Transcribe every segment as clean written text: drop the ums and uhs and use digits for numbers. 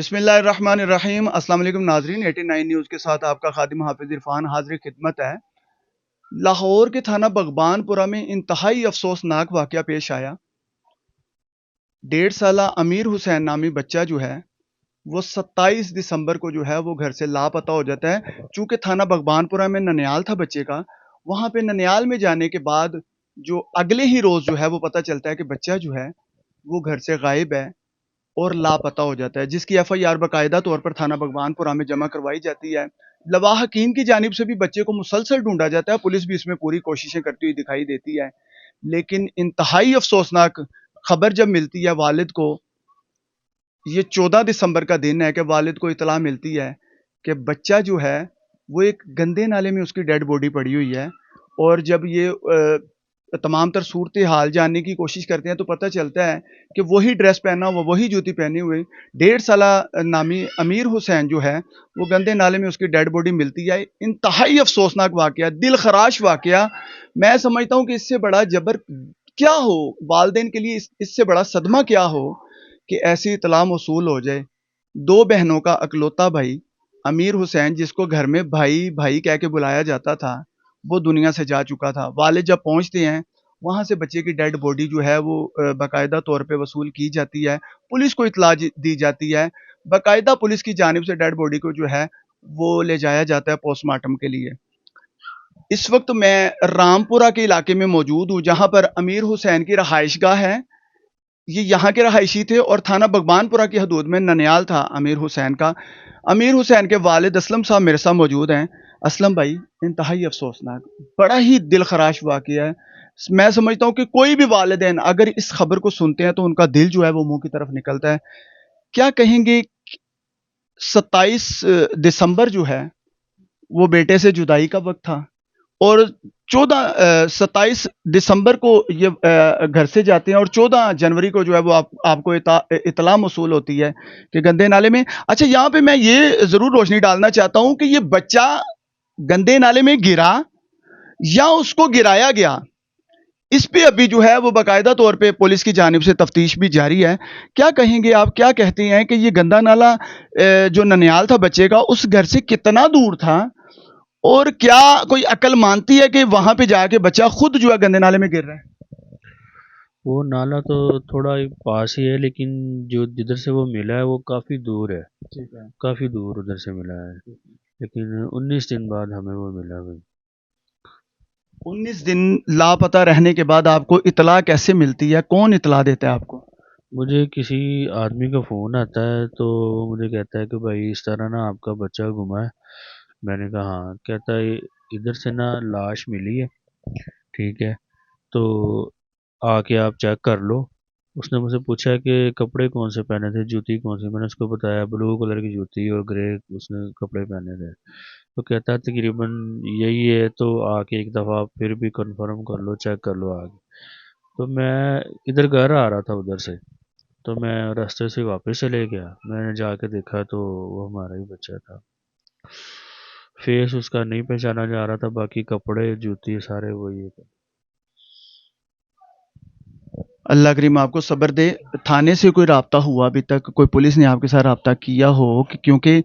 बिस्मिल्लाहिर्रहमानिर्रहीम। अस्सलाम वालेकुम नाजरीन, 89 न्यूज़ के साथ आपका खादिम हाफिज इरफान हाजिर खिदमत है। लाहौर के थाना बगबानपुरा में इंतहाई अफसोसनाक वाकया पेश आया। 1.5 साला अमीर हुसैन नामी बच्चा जो है वो 27 दिसंबर को जो है वो घर से लापता हो जाता है। चूंकि थाना बगबानपुरा में ननियाल था बच्चे का, वहां पे ननियाल में जाने के बाद जो अगले ही रोज जो है वो पता चलता है कि बच्चा जो है वो घर से गायब है और लापता हो जाता है, जिसकी एफआईआर बाकायदा तौर पर थाना भगवानपुरा में जमा करवाई जाती है। लवाहकीन की जानिब से भी बच्चे को मुसलसल ढूंढा जाता है, पुलिस भी इसमें पूरी कोशिशें करती हुई दिखाई देती है। लेकिन इंतहाई अफसोसनाक खबर जब मिलती है वालिद को, ये 14 दिसंबर का दिन है कि वालिद को इतला मिलती है कि बच्चा जो है वो एक गंदे नाले में उसकी डेड बॉडी पड़ी हुई है। और जब ये तमाम तर सूरत हाल जानने की कोशिश करते हैं तो पता चलता है कि वही ड्रेस पहना हुआ, वही जूती पहनी हुई 1.5 साला नामी अमीर हुसैन जो है वो गंदे नाले में उसकी डेड बॉडी मिलती है। इंतहाई अफसोसनाक वाकया, दिल खराश वाकया। मैं समझता हूँ कि इससे बड़ा जबर क्या हो वालदेन के लिए, इससे बड़ा सदमा क्या हो कि ऐसी इतला मौसूल हो जाए। दो बहनों का अकलौता भाई अमीर हुसैन, जिसको घर में भाई भाई कह के बुलाया जाता था, वो दुनिया से जा चुका था। वालिद जब पहुंचते हैं वहां से बच्चे की डेड बॉडी जो है वो बाकायदा तौर पे वसूल की जाती है, पुलिस को इतला दी जाती है। बाकायदा पुलिस की जानिब से डेड बॉडी को जो है वो ले जाया जाता है पोस्टमार्टम के लिए। इस वक्त मैं रामपुरा के इलाके में मौजूद हूँ, जहां पर अमीर हुसैन की रहायशगाह है। ये यहाँ के रहायशी थे और थाना बगबानपुरा की हदूद में ननियाल था अमीर हुसैन का। अमीर हुसैन के वालिद असलम साहब मेरे साथ मौजूद हैं। असलम भाई, इंतहाई अफसोसनाक, बड़ा ही दिल खराश वाकया है। मैं समझता हूँ कि कोई भी वालिदैन अगर इस खबर को सुनते हैं तो उनका दिल जो है वो मुंह की तरफ निकलता है। क्या कहेंगे? 27 दिसंबर जो है वो बेटे से जुदाई का वक्त था और 27 दिसंबर को ये घर से जाते हैं और 14 जनवरी को जो है वो आपको इतला मौसूल होती है कि गंदे नाले में। अच्छा, यहाँ पे मैं ये जरूर रोशनी डालना चाहता हूँ कि ये बच्चा गंदे नाले में गिरा या उसको गिराया गया, इस पे अभी जो है वो बाकायदा तौर पे पुलिस की जानिब से तफ्तीश भी जारी है। क्या कहेंगे आप, क्या कहते हैं कि ये गंदा नाला जो ननियाल था बच्चे का, उस घर से कितना दूर था और क्या कोई अकल मानती है कि वहां पे जाके बच्चा खुद जो है गंदे नाले में गिर रहा है? वो नाला तो थोड़ा ही पास ही है, लेकिन जो जिधर से वो मिला है वो काफ़ी दूर है। ठीक है। काफ़ी दूर उधर से मिला है, लेकिन 19 दिन बाद हमें वो मिला भाई। 19 दिन लापता रहने के बाद आपको इतला कैसे मिलती है? कौन इतला देता है आपको? मुझे किसी आदमी का फ़ोन आता है, तो वो मुझे कहता है कि भाई इस तरह ना आपका बच्चा गुमा है। मैंने कहा हाँ। कहता है इधर से ना लाश मिली है, ठीक है, तो आके आप चेक कर लो। उसने मुझसे पूछा कि कपड़े कौन से पहने थे, जूती कौन सी। मैंने उसको बताया ब्लू कलर की जूती और ग्रे उसने कपड़े पहने थे। तो कहता है तकरीबन यही है, तो आके एक दफ़ा आप फिर भी कंफर्म कर लो, चेक कर लो आगे। तो मैं इधर घर आ रहा था उधर से, तो मैं रास्ते से वापस चले गया। मैंने जाके देखा तो वो हमारा ही बच्चा था। फेस उसका नहीं पहचाना जा रहा था, बाकी कपड़े जूती सारे वही थे। अल्लाह करीम आपको सब्र दे। थाने से कोई राब्ता हुआ अभी तक? कोई पुलिस ने आपके साथ राब्ता किया हो कि क्योंकि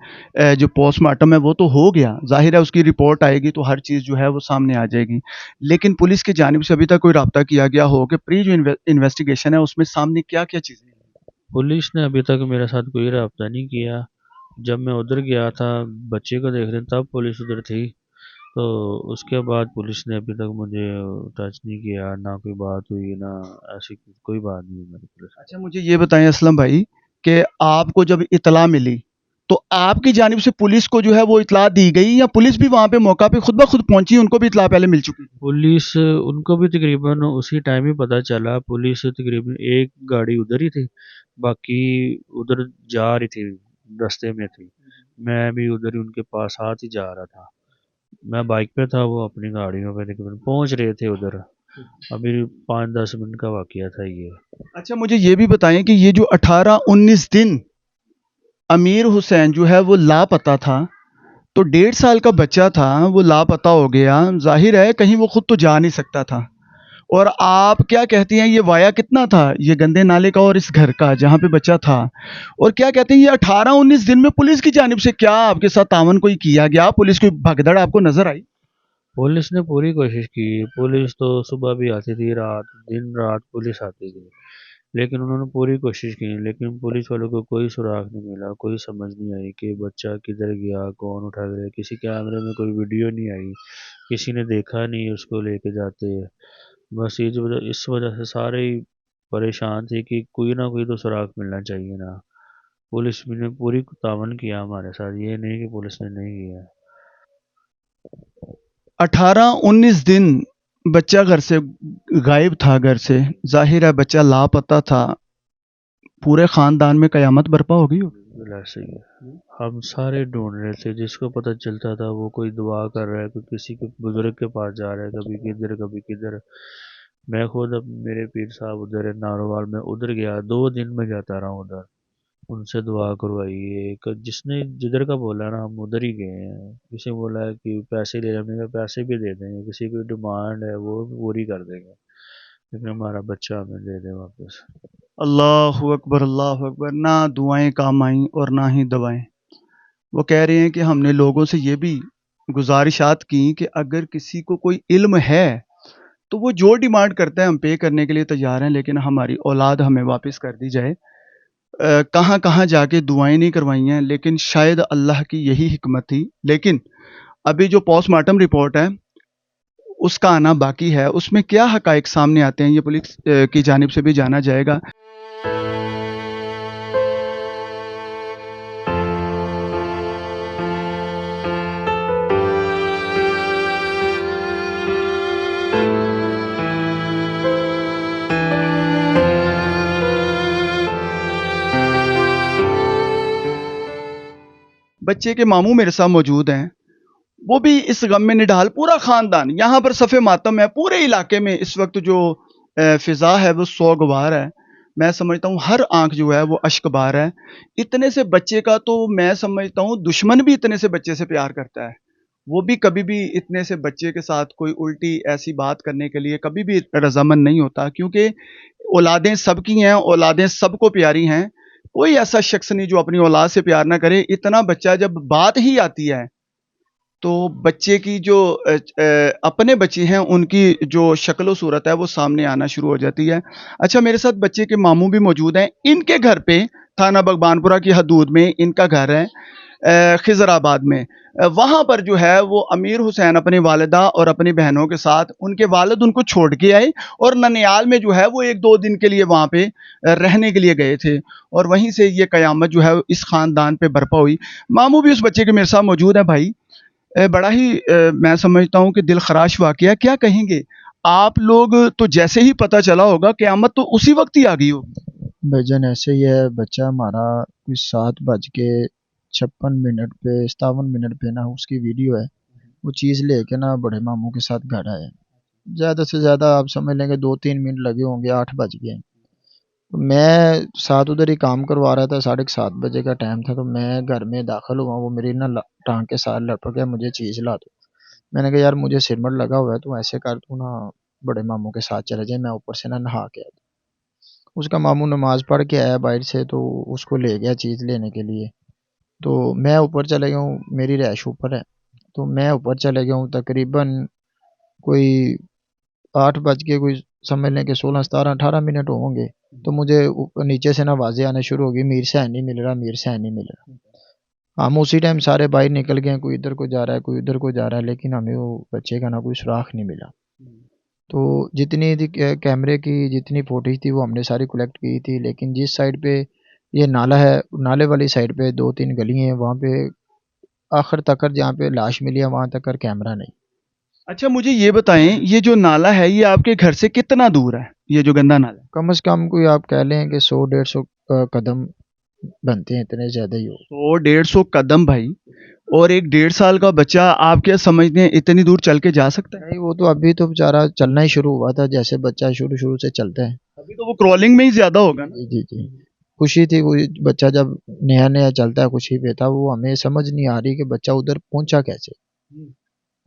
जो पोस्टमार्टम है वो तो हो गया, जाहिर है उसकी रिपोर्ट आएगी तो हर चीज़ जो है वो सामने आ जाएगी, लेकिन पुलिस की जानिब से अभी तक कोई राब्ता किया गया हो कि प्री जो इन्वेस्टिगेशन है उसमें सामने क्या क्या चीज़ें हैं? पुलिस ने अभी तक मेरे साथ कोई राब्ता नहीं किया। जब मैं उधर गया था बच्चे को देखने, तब पुलिस उधर थी। तो उसके बाद पुलिस ने अभी तक मुझे टच नहीं किया, ना कोई बात हुई, ना ऐसी कोई बात नहीं हुई मेरी पुलिस से। अच्छा, मुझे ये बताएं असलम भाई कि आपको जब इतला मिली तो आपकी जानिब से पुलिस को जो है वो इतला दी गई या पुलिस भी वहां पे मौका पे खुद ब खुद पहुंची, उनको भी इतला पहले मिल चुकी थी? पुलिस उनको भी तकरीबन उसी टाइम ही पता चला। पुलिस तकरीबन एक गाड़ी उधर ही थी, बाकी उधर जा रही थी, रास्ते में थी। मैं भी उधर ही उनके पास साथ ही जा रहा था। मैं बाइक पे था, वो अपनी गाड़ियों पे तकरीबन पहुंच रहे थे उधर। अभी 5-10 मिनट का वाकया था ये। अच्छा, मुझे ये भी बताएं कि ये जो 18-19 दिन अमीर हुसैन जो है वो लापता था, तो 1.5 साल का बच्चा था वो लापता हो गया, जाहिर है कहीं वो खुद तो जा नहीं सकता था, और आप क्या कहती हैं, ये वाया कितना था ये गंदे नाले का और इस घर का जहाँ पे बच्चा था? और क्या कहते हैं, ये 18-19 दिन में पुलिस की जानिब से क्या आपके साथ तावन कोई किया गया? पुलिस की भगदड़ आपको नजर आई? पुलिस ने पूरी कोशिश की। पुलिस तो सुबह भी आती थी, रात दिन रात पुलिस आती थी, लेकिन उन्होंने पूरी कोशिश की, लेकिन पुलिस वालों को कोई सुराग नहीं मिला। कोई समझ नहीं आई कि बच्चा किधर गया, कौन उठा गया। किसी कैमरे में कोई वीडियो नहीं आई, किसी ने देखा नहीं उसको लेके जाते। बस ये जो इस वजह से सारे ही परेशान थे कि कोई ना कोई तो सुराग मिलना चाहिए ना। पुलिस भी ने पूरी तावन किया हमारे साथ, ये नहीं कि पुलिस ने नहीं किया। 18-19 दिन बच्चा घर से गायब था, घर से जाहिर है बच्चा लापता था। पूरे खानदान में कयामत बर्पा हो गई होगी। बिल्कुल ऐसे ही है। हम सारे ढूंढ रहे थे, जिसको पता चलता था वो कोई दुआ कर रहा है, कोई किसी के बुजुर्ग के पास जा रहा है, कभी किधर कभी किधर। मैं खुद अब मेरे पीर साहब उधर है नारोवाल में, उधर गया 2 दिन में जाता रहा उधर। उनसे दुआ करवाई। एक जिसने जिधर का बोला ना हम उधर ही गए हैं। किसी ने बोला है कि पैसे ले, हमने कहा पैसे भी दे देंगे, किसी की डिमांड है वो पूरी कर देंगे, लेकिन हमारा बच्चा हमें दे दे वापस। अल्लाह अकबर, अल्लाह अकबर। ना दुआएं काम आई और ना ही दवाएं। वो कह रहे हैं कि हमने लोगों से ये भी गुजारिशात की कि अगर किसी को कोई इल्म है तो वो जो डिमांड करता है हम पे करने के लिए तैयार हैं, लेकिन हमारी औलाद हमें वापस कर दी जाए। कहाँ कहाँ जाके दुआएं नहीं करवाई हैं, लेकिन शायद अल्लाह की यही हिकमत थी। लेकिन अभी जो पोस्टमार्टम रिपोर्ट है उसका आना बाकी है, उसमें क्या हकाइक सामने आते हैं ये पुलिस की जानिब से भी जाना जाएगा। बच्चे के मामू मेरे साथ मौजूद हैं, वो भी इस गम में निढाल, पूरा खानदान यहाँ पर सफ़े मातम है। पूरे इलाके में इस वक्त जो फिजा है वो सोगवार है। मैं समझता हूँ हर आंख जो है वो अश्कबार है। इतने से बच्चे का तो मैं समझता हूँ दुश्मन भी इतने से बच्चे से प्यार करता है। वो भी कभी भी इतने से बच्चे के साथ कोई उल्टी ऐसी बात करने के लिए कभी भी रजामंद नहीं होता, क्योंकि औलादें सबकी हैं, औलादें सबको प्यारी हैं। कोई ऐसा शख्स नहीं जो अपनी औलाद से प्यार ना करे। इतना बच्चा जब बात ही आती है तो बच्चे की जो अपने बच्चे हैं उनकी जो शक्ल सूरत है वो सामने आना शुरू हो जाती है। अच्छा, मेरे साथ बच्चे के मामू भी मौजूद हैं। इनके घर पे थाना बगबानपुरा की हदूद में इनका घर है, खिजराबाद में। वहाँ पर जो है वो अमीर हुसैन अपनी वालिदा और अपनी बहनों के साथ, उनके वालिद उनको छोड़ के आए और ननियाल में जो है वो 1-2 दिन के लिए वहाँ पे रहने के लिए गए थे। और वहीं से ये कयामत जो है इस ख़ानदान पे बर्पा हुई। मामू भी उस बच्चे के मेरे साथ मौजूद है। भाई, बड़ा ही मैं समझता हूँ कि दिल खराश वाक़या। क्या कहेंगे आप लोग? तो जैसे ही पता चला होगा क़यामत तो उसी वक़्त ही आ गई होगी। भाईजान ऐसे ही है, बच्चा हमारा कुछ 7:56 पे 57 मिनट पे ना उसकी वीडियो है, वो चीज़ लेके ना बड़े मामू के साथ घर आया। ज़्यादा से ज़्यादा आप समझ लेंगे 2-3 मिनट लगे होंगे, 8 बज गए। तो मैं साथ उधर ही काम करवा रहा था, 7:30 बजे का टाइम था। तो मैं घर में दाखिल हुआ, वो मेरी ना टांग के साथ लपक गया, मुझे चीज़ ला दो। मैंने कहा यार मुझे सिरमट लगा हुआ है, तू ऐसे कर, तू ना बड़े मामू के साथ चले जाए, मैं ऊपर से ना नहा के आता। उसका मामू नमाज पढ़ के आया बाहर से, तो उसको ले गया चीज़ लेने के लिए। तो मैं ऊपर चले गया हूँ, मेरी रैश ऊपर है। तो मैं ऊपर चले गया हूँ, तकरीबन कोई 8 बज के कोई समझ लें कि 16, 17, 18 मिनट होंगे। तो मुझे नीचे से ना आवाज़ें आने शुरू हो गई, मीर से है नहीं मिल रहा, मीर से है नहीं मिल रहा। हम उसी टाइम सारे बाहर निकल गए, कोई इधर को जा रहा है, कोई उधर को जा रहा है, लेकिन हमें वो बच्चे का ना कोई सुराख नहीं मिला। तो जितनी कैमरे की जितनी फुटेज थी वो हमने सारी कलेक्ट की थी, लेकिन जिस साइड पे ये नाला है, नाले वाली साइड पे 2-3 गली हैं, वहाँ पे आखिर तक जहाँ पे लाश मिली है वहाँ तक कैमरा नहीं। अच्छा, मुझे ये बताएं, ये जो नाला है ये आपके घर से कितना दूर है, ये जो गंदा नाला है? कम से कम कोई आप कह लें कि 100-150 कदम बनते हैं, इतने ज़्यादा ही हो। 100-150 कदम भाई। और एक 1.5 साल का बच्चा आप क्या समझते हैं इतनी दूर चल के जा सकता है? नहीं, वो तो अभी तो बेचारा चलना ही शुरू हुआ था, जैसे बच्चा शुरू शुरू से चलता है। अभी तो वो क्रॉलिंग में ही ज्यादा होगा ना। जी जी जी। खुशी थी, वो बच्चा जब नया नया चलता है खुशी पे था। वो हमें समझ नहीं आ रही कि बच्चा उधर पहुंचा कैसे।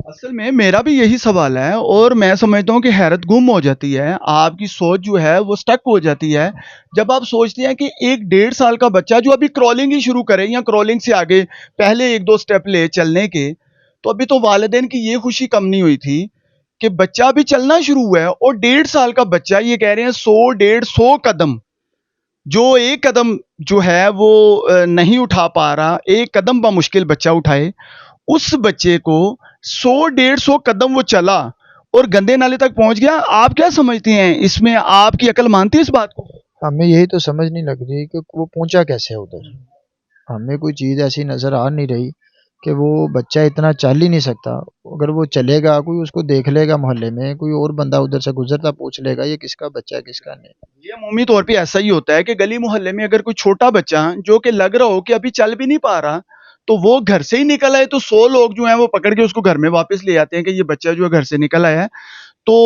असल में मेरा भी यही सवाल है और मैं समझता हूँ कि हैरत गुम हो जाती है, आपकी सोच जो है वो स्टक हो जाती है जब आप सोचते हैं कि एक 1.5 साल का बच्चा जो अभी क्रॉलिंग ही शुरू करे या क्रॉलिंग से आगे पहले 1-2 स्टेप ले चलने के, तो अभी तो वालिदैन की ये खुशी कम नहीं हुई थी कि बच्चा अभी चलना शुरू हुआ है और 1.5 साल का बच्चा ये कह रहे हैं 100-150 कदम, जो एक कदम जो है वो नहीं उठा पा रहा, एक कदम बमुश्किल बच्चा उठाए, उस बच्चे को 100-150 कदम वो चला और गंदे नाले तक पहुंच गया। आप क्या समझती हैं इसमें, आपकी अकल मानती है इस बात को? हमें यही तो समझ नहीं लग रही कि वो पहुंचा कैसे है उधर। हमें कोई चीज़ ऐसी नज़र आ नहीं रही कि वो बच्चा इतना चल ही नहीं सकता। अगर वो चलेगा, कोई उसको देख लेगा मोहल्ले में, कोई और बंदा उधर से गुजरता पूछ लेगा ये किसका बच्चा है किसका नहीं। ये अमूमी तौर पे ऐसा ही होता है कि गली मोहल्ले में अगर कोई छोटा बच्चा जो कि लग रहा हो कि अभी चल भी नहीं पा रहा, तो वो घर से ही निकल आए तो 100 लोग जो हैं वो पकड़ के उसको घर में वापस ले आते हैं कि ये बच्चा जो है घर से निकल आया है। तो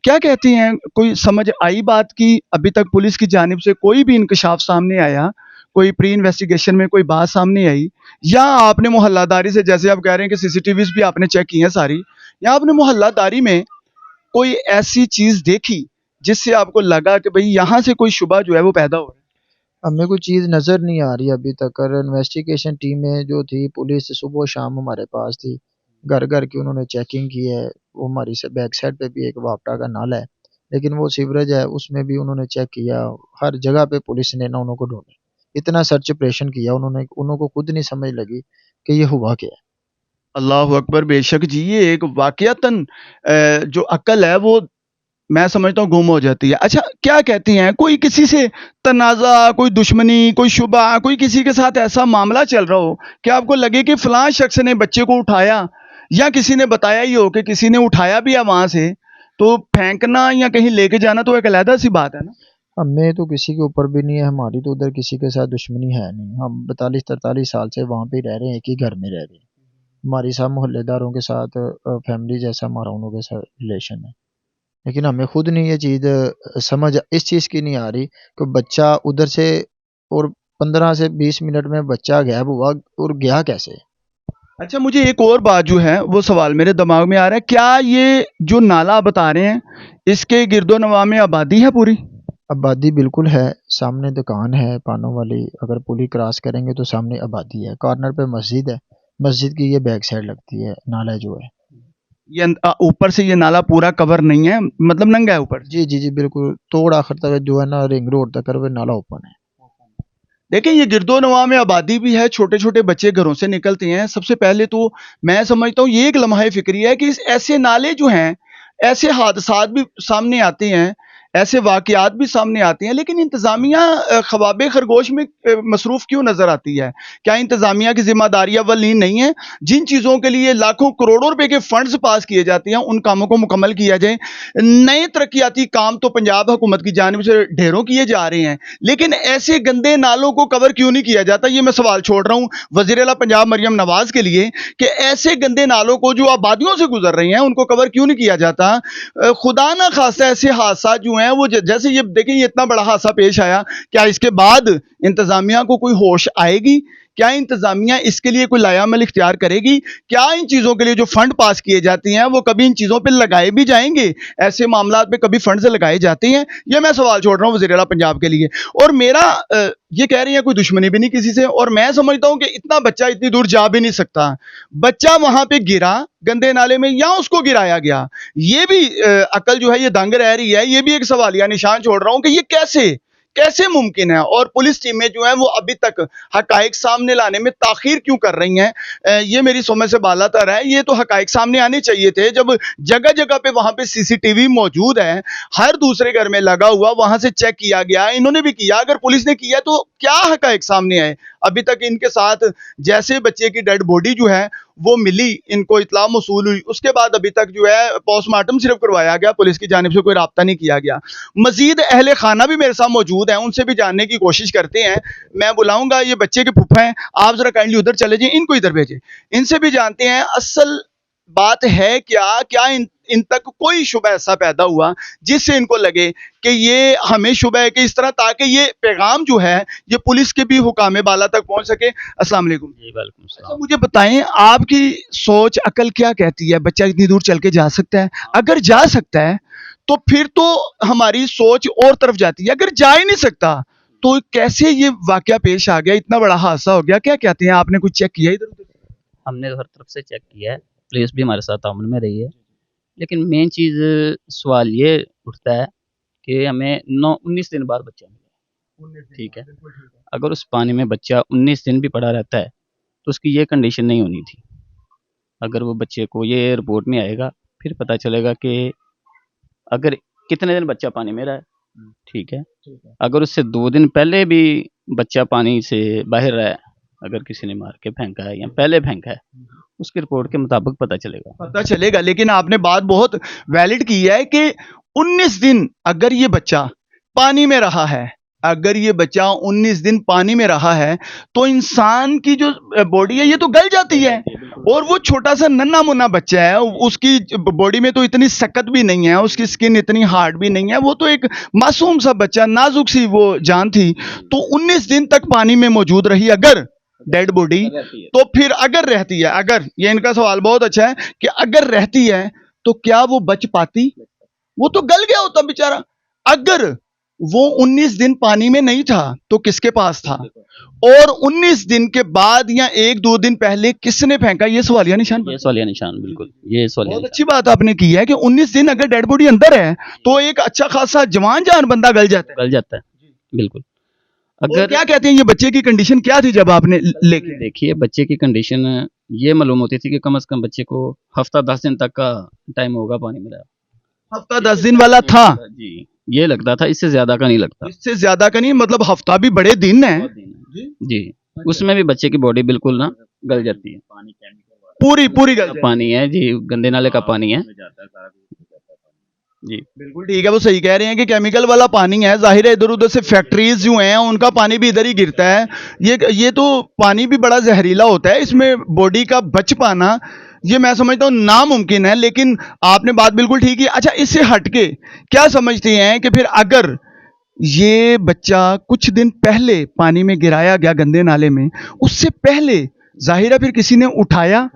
क्या कहती हैं, कोई समझ आई बात की अभी तक पुलिस की जानिब से कोई भी इंकशाफ सामने आया, कोई प्री इन्वेस्टिगेशन में कोई बात सामने आई, या आपने मोहल्लादारी से, जैसे आप कह रहे हैं कि सीसीटीवीज भी आपने चेक की हैं सारी, या आपने मोहल्लादारी में कोई ऐसी चीज देखी जिससे आपको लगा कि भाई यहाँ से कोई शुबा जो है वो पैदा हो रहा हमें कोई चीज़ नज़र नहीं आ रही अभी तक। और इन्वेस्टिगेशन टीमें जो थी, पुलिस सुबह शाम हमारे पास थी, घर घर की उन्होंने चेकिंग की है। वो हमारी से बैक साइड पे भी एक वापटा का नाला है, लेकिन वो सीवरेज है उसमें भी उन्होंने चेक किया। हर जगह पे पुलिस ने ना उनको ढूंढा, इतना सर्च ऑपरेशन किया उन्होंने, उनको खुद नहीं समझ लगी कि ये हुआ क्या है। है? अल्लाह अकबर, बेशक जी ये एक वाकयातन जो अकल है वो मैं समझता हूँ गुम हो जाती है। अच्छा, क्या कहती हैं, कोई किसी से तनाज़ा, कोई दुश्मनी, कोई शुबा, कोई किसी के साथ ऐसा मामला चल रहा हो कि आपको लगे कि फलां शख्स ने बच्चे को उठाया, या किसी ने बताया ही हो कि किसी ने उठाया भी है वहां से, तो फेंकना या कहीं लेके जाना तो एक अलहदा सी बात है ना? हमें तो किसी के ऊपर भी नहीं है, हमारी तो उधर किसी के साथ दुश्मनी है नहीं। हम 42-43 साल से वहाँ पे रह रहे हैं, एक ही घर में रह रहे हैं। हमारी सब मोहल्लेदारों के साथ फैमिली जैसा हमारा उन लोगों के साथ रिलेशन है। लेकिन हमें खुद नहीं ये चीज़ समझ इस चीज़ की नहीं आ रही कि बच्चा उधर से, और 15 से 20 मिनट में बच्चा गायब हुआ और गया कैसे? अच्छा, मुझे एक और बात जो है वो सवाल मेरे दिमाग में आ रहा है, क्या ये जो नाला आप बता रहे हैं इसके गिरदो नवा में आबादी है पूरी? आबादी बिल्कुल है, सामने दुकान है पानों वाली, अगर पुली क्रॉस करेंगे तो सामने आबादी है, कॉर्नर पे मस्जिद है, मस्जिद की ये बैक साइड लगती है नाला जो है। ये ऊपर से ये नाला पूरा कवर नहीं है, मतलब नंगा है ऊपर से? जी जी जी बिल्कुल, तोड़ आखिर तक जो है ना रिंग रोड तक वो नाला ओपन है। देखिए, ये गिरदो-नवा में आबादी भी है, छोटे-छोटे बच्चे घरों से निकलते हैं। सबसे पहले तो मैं समझता हूँ ये एक लम्हा फ़िक्री है कि ऐसे नाले जो हैं, ऐसे हादसात भी सामने आते हैं, ऐसे वाक़यात भी सामने आते हैं, लेकिन इंतज़ामिया ख़वाबे खरगोश में मसरूफ़ क्यों नज़र आती है? क्या इंतज़ामिया की ज़िम्मेदारी अव्वल नहीं है? जिन चीज़ों के लिए लाखों करोड़ों रुपए के फंड्स पास किए जाते हैं, उन कामों को मुकम्मल किया जाए। नए तरक्कियाती काम तो पंजाब हुकूमत की जानिब से ढेरों किए जा रहे हैं, लेकिन ऐसे गंदे नालों को कवर क्यों नहीं किया जाता? ये मैं सवाल छोड़ रहा हूँ वज़ीर आला पंजाब मरियम नवाज़ के लिए कि ऐसे गंदे नालों को जो आबादियों से गुजर रही हैं उनको कवर क्यों नहीं किया जाता? खुदा ना खास्ता ऐसे हादसा जो हैं वो जैसे ये देखिए, ये इतना बड़ा हादसा पेश आया, क्या इसके बाद इंतज़ामिया को कोई होश आएगी? क्या इंतज़ामिया इसके लिए कोई लायामल इख्तियार करेगी? क्या इन चीज़ों के लिए जो फंड पास किए जाते हैं वो कभी इन चीज़ों पे लगाए भी जाएंगे? ऐसे मामलात पे कभी फंड्स लगाए जाते हैं? ये मैं सवाल छोड़ रहा हूँ वज़ीर आला पंजाब के लिए। और मेरा ये कह रही है कोई दुश्मनी भी नहीं किसी से, और मैं समझता हूँ कि इतना बच्चा इतनी दूर जा भी नहीं सकता। बच्चा वहां पे गिरा गंदे नाले में या उसको गिराया गया, ये भी अकल जो है ये दंग रह रही है। ये भी एक सवालिया निशान छोड़ रहा हूँ कि ये कैसे कैसे मुमकिन है, और पुलिस टीमें जो हैं वो अभी तक हकाइक सामने लाने में ताखीर क्यों कर रही हैं? ये मेरी समझ से बालातर है। ये तो हकाइक सामने आने चाहिए थे जब जगह जगह पे वहां पे सीसीटीवी मौजूद है, हर दूसरे घर में लगा हुआ, वहां से चेक किया गया, इन्होंने भी किया। अगर पुलिस ने किया तो क्या हकाइक सामने आए? अभी तक इनके साथ जैसे बच्चे की डेड बॉडी जो है वो मिली, इनको इतला मौसूल हुई, उसके बाद अभी तक जो है पोस्टमार्टम सिर्फ करवाया गया, पुलिस की जानिब से कोई राब्ता नहीं किया गया। मजीद अहले खाना भी मेरे साथ मौजूद हैं, उनसे भी जानने की कोशिश करते हैं। मैं बुलाऊंगा, ये बच्चे के फूफा हैं, आप जरा काइंडली उधर चले जाइए, इनको इधर भेजें, इनसे भी जानते हैं असल बात है क्या इन तक कोई शुबह ऐसा पैदा हुआ जिससे इनको लगे कि ये हमें शुबह है कि इस तरह, ताकि ये पैगाम जो है ये पुलिस के भी हुकामे बाला तक पहुंच सके। अस्सलाम वालेकुम जी वालेकुम अच्छा, सलाम। मुझे बताएं आपकी सोच अकल क्या कहती है, बच्चा इतनी दूर चल के जा सकता है? अगर जा सकता है तो फिर तो हमारी सोच और तरफ जाती है, अगर जा ही नहीं सकता तो कैसे ये वाकया पेश आ गया, इतना बड़ा हादसा हो गया? क्या कहते हैं, आपने कुछ चेक किया इधर उधर? हमने हर तरफ से चेक किया है, पुलिस भी हमारे साथ ताउन में रही है, लेकिन मेन चीज़ सवाल ये उठता है कि हमें 19 दिन बाद बच्चा मिला, ठीक है। अगर उस पानी में बच्चा 19 दिन भी पड़ा रहता है तो उसकी ये कंडीशन नहीं होनी थी। अगर वो बच्चे को ये रिपोर्ट में आएगा, फिर पता चलेगा कि अगर कितने दिन बच्चा पानी में रहा है, ठीक है। अगर उससे 2 दिन पहले भी बच्चा पानी से बाहर रहा है, अगर किसी ने मार के फेंका है या पहले फेंका है, उसकी रिपोर्ट के मुताबिक पता चलेगा। लेकिन आपने बात बहुत वैलिड की है कि 19 दिन अगर ये बच्चा पानी में रहा है, अगर ये बच्चा 19 दिन पानी में रहा है तो इंसान की जो बॉडी है ये तो गल जाती है, और वो छोटा सा नन्हा मुन्ना बच्चा है, उसकी बॉडी में तो इतनी सकत भी नहीं है, उसकी स्किन इतनी हार्ड भी नहीं है, वो तो एक मासूम सा बच्चा, नाजुक सी वो जान थी। तो 19 दिन तक पानी में मौजूद रही अगर डेड बॉडी, तो फिर अगर रहती है, अगर, ये इनका सवाल बहुत अच्छा है कि अगर रहती है तो क्या वो बच पाती? वो तो गल गया होता बेचारा। अगर वो 19 दिन पानी में नहीं था तो किसके पास था, और 19 दिन के बाद या 1-2 दिन पहले किसने फेंका, ये सवालिया निशान। ये सवालिया निशान, बिल्कुल ये सवालिया बहुत निशान। अच्छी बात आपने की है कि 19 दिन अगर डेड बॉडी अंदर है तो एक अच्छा खासा जवान जान बंदा गल जाता है। बिल्कुल। और अगर क्या कहते हैं, ये बच्चे की कंडीशन क्या थी जब आपने लेके? देखिए, बच्चे की कंडीशन ये मालूम होती थी कि कम से कम बच्चे को हफ्ता 10 दिन तक का टाइम होगा पानी में रहा। हफ्ता 10 दिन वाला था जी, ये लगता था, इससे ज्यादा का नहीं लगता। इससे ज्यादा का नहीं, मतलब हफ्ता भी बड़े दिन है जी, उसमें भी बच्चे की बॉडी बिल्कुल ना गल जाती है। पूरी गल पानी है जी, गंदे नाले का पानी है जी। बिल्कुल ठीक है, वो सही कह रहे हैं कि केमिकल वाला पानी है, जाहिर है इधर उधर से फैक्ट्रीज जो हैं उनका पानी भी इधर ही गिरता है, ये तो पानी भी बड़ा जहरीला होता है, इसमें बॉडी का बच पाना ये मैं समझता हूँ नामुमकिन है। लेकिन आपने बात बिल्कुल ठीक है। अच्छा, इससे हटके क्या समझते हैं कि फिर अगर ये बच्चा कुछ दिन पहले पानी में गिराया गया गंदे नाले में, उससे पहले जाहिर है फिर किसी ने उठाया?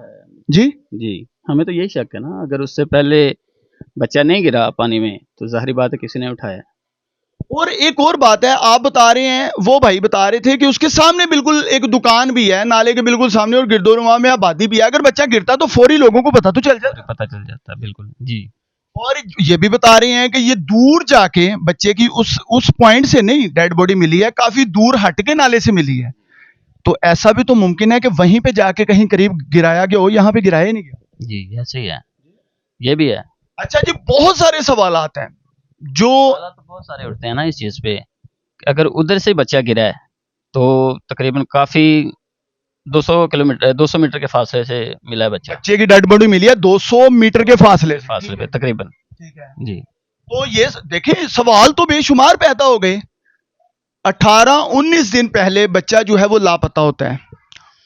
जी जी, हमें तो यही शक है ना, अगर उससे पहले बच्चा नहीं गिरा पानी में तो जाहिर बात है किसी ने उठाया। और एक और बात है, आप बता रहे हैं, वो भाई बता रहे थे कि उसके सामने बिल्कुल एक दुकान भी है नाले के बिल्कुल सामने, और गिरदोनुमा में आबादी भी है, अगर बच्चा गिरता तो फौरी लोगों को पता तो चल जाता। बिल्कुल जी। और ये भी बता रहे हैं कि ये दूर जाके बच्चे की उस पॉइंट से नहीं डेड बॉडी मिली है, काफी दूर हटके नाले से मिली है, तो ऐसा भी तो मुमकिन है कि वहीं पे जाके कहीं करीब गिराया गया हो, यहाँ पे गिराया नहीं गया। जी, ऐसे ही है, ये भी है। अच्छा जी, बहुत सारे सवाल हैं जो तो बहुत सारे उठते हैं ना इस चीज पे। अगर उधर से बच्चा गिरा है तो तकरीबन काफी 200 मीटर के फासले से मिला है बच्चा। बच्चे की डेड बॉडी मिली है 200 मीटर के फासले पे तकरीबन। ठीक है जी। तो ये देखिए सवाल तो बेशुमार पैदा हो गए। 18-19 दिन पहले बच्चा जो है वो लापता होता है,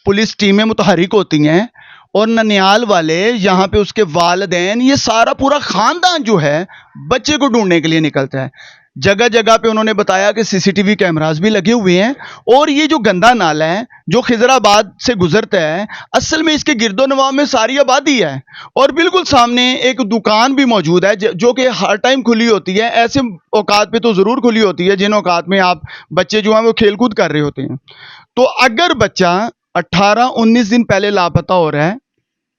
पुलिस टीमें मुतहरिक होती हैं, और ननियाल वाले यहाँ पे उसके वालिदैन, ये सारा पूरा खानदान जो है बच्चे को ढूंढने के लिए निकलता है। जगह जगह पे उन्होंने बताया कि सीसीटीवी कैमरास भी लगे हुए हैं, और ये जो गंदा नाला है जो खिजराबाद से गुजरता है, असल में इसके गिरदोनवा में सारी आबादी है, और बिल्कुल सामने एक दुकान भी मौजूद है जो कि हर टाइम खुली होती है। ऐसे औकात पे तो ज़रूर खुली होती है जिन औकात में आप बच्चे जो हैं वो खेल कूद कर रहे होते हैं। तो अगर बच्चा 18-19 दिन पहले लापता हो रहा है,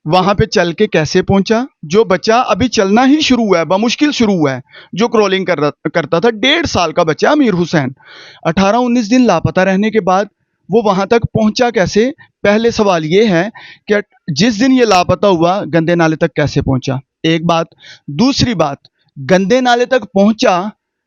वहां पे चल के कैसे पहुंचा? जो बच्चा अभी चलना ही शुरू हुआ है, बमुश्किल शुरू हुआ है, जो क्रॉलिंग करता था, 1.5 साल का बच्चा अमीर हुसैन, 18-19 दिन लापता रहने के बाद वो वहां तक पहुंचा कैसे? पहले सवाल ये है कि जिस दिन ये लापता हुआ गंदे नाले तक कैसे पहुंचा, एक बात। दूसरी बात, गंदे नाले तक पहुंचा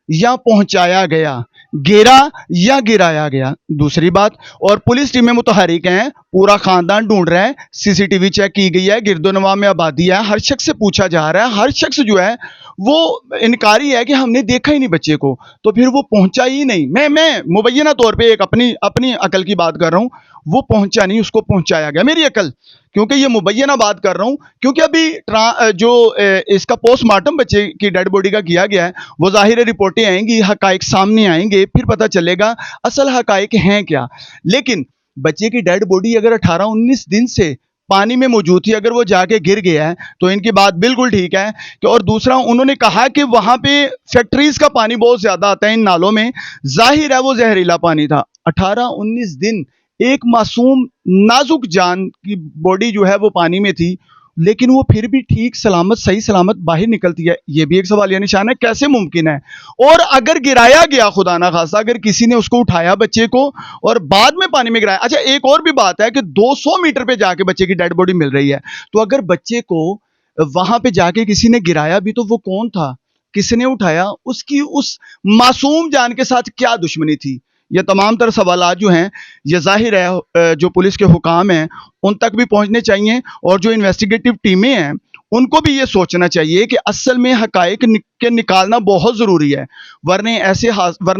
या पहुंचाया गया, गिरा या गिराया गया, दूसरी बात। और पुलिस टीमें मुतहरिक हैं, पूरा खानदान ढूंढ रहा है, सीसीटीवी चेक की गई है, गिरदोनवा में आबादी है, हर शख्स से पूछा जा रहा है, हर शख्स जो है वो इनकारी है कि हमने देखा ही नहीं बच्चे को, तो फिर वो पहुंचा ही नहीं। मैं मुबैना तौर पे एक अपनी अकल की बात कर रहा हूं, वो पहुंचा नहीं, उसको पहुंचाया गया। मेरी अकल, क्योंकि ये मुबैना बात कर रहा हूं, क्योंकि अभी इसका पोस्टमार्टम बच्चे की डेड बॉडी का किया गया है, वो जाहिर रिपोर्टें आएंगी, हकाइक सामने आएंगे, फिर पता चलेगा असल हकाइक हैं क्या। लेकिन बच्चे की डेड बॉडी अगर 18-19 दिन से पानी में मौजूद थी, अगर वो जाके गिर गया है तो इनकी बात बिल्कुल ठीक है। कि और दूसरा, उन्होंने कहा कि वहां पे फैक्ट्रीज का पानी बहुत ज्यादा आता है इन नालों में, जाहिर है वो जहरीला पानी था। 18-19 दिन एक मासूम नाजुक जान की बॉडी जो है वो पानी में थी, लेकिन वो फिर भी ठीक सलामत, सही सलामत बाहर निकलती है। ये भी एक सवालिया निशान है, कैसे मुमकिन है। और अगर गिराया गया, खुदा ना खासा अगर किसी ने उसको उठाया बच्चे को और बाद में पानी में गिराया। अच्छा, एक और भी बात है कि 200 मीटर पे जाके बच्चे की डेड बॉडी मिल रही है, तो अगर बच्चे को वहां पे जाके किसी ने गिराया भी, तो वो कौन था, किसने उठाया, उसकी उस मासूम जान के साथ क्या दुश्मनी थी। ये तमाम तर सवालात जो हैं, ये जाहिर है जो पुलिस के हुकाम हैं उन तक भी पहुंचने चाहिए, और जो इन्वेस्टिगेटिव टीमें हैं उनको भी ये सोचना चाहिए कि असल में हकायक के निकालना बहुत ज़रूरी है, वरना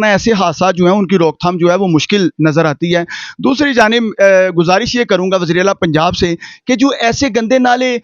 ऐसे हादसा जो हैं उनकी रोकथाम जो है वो मुश्किल नज़र आती है। दूसरी जानिब गुजारिश ये करूँगा वज़ीर-ए-आला पंजाब से कि जो ऐसे गंदे नाले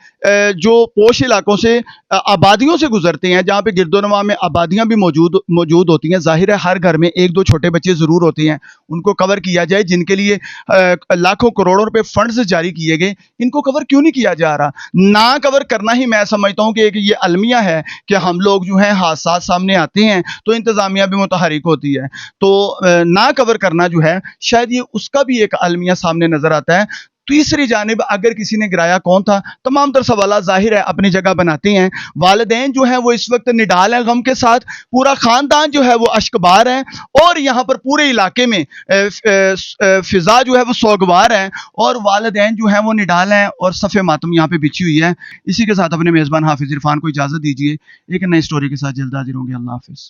जो पोश इलाकों से आबादियों से गुजरते हैं, जहाँ पे गिरदोनवा में आबादियाँ भी मौजूद होती हैं, जाहिर है हर घर में 1-2 छोटे बच्चे ज़रूर होते हैं, उनको कवर किया जाए। जिनके लिए लाखों करोड़ों रुपए फंड्स जारी किए गए, इनको कवर क्यों नहीं किया जा रहा। ना कवर करना ही मैं समझता हूँ कि एक ये अलमिया है कि हम लोग जो हैं हादसा सामने आते हैं तो इंतजामिया भी मुतहरिक होती है, तो ना कवर करना जो है शायद ये उसका भी एक अलमिया सामने नजर आता है। तीसरी जानिब अगर किसी ने गिराया कौन था, तमाम तर सवाल जाहिर है अपनी जगह बनाते हैं। वालिदैन जो है वो इस वक्त निडाल है गम के साथ, पूरा खानदान जो है वो अश्कबार है, और यहाँ पर पूरे इलाके में फिजा जो है वो सोगवार है, और वालिदैन जो है वो निडाल हैं, और सफ़े मातम यहाँ पे बिछी हुई है। इसी के साथ अपने मेज़बान हाफिज इरफान को इजाज़त दीजिए, एक नई स्टोरी के साथ जल्द हाजिर होंगे। अल्लाह हाफिज़।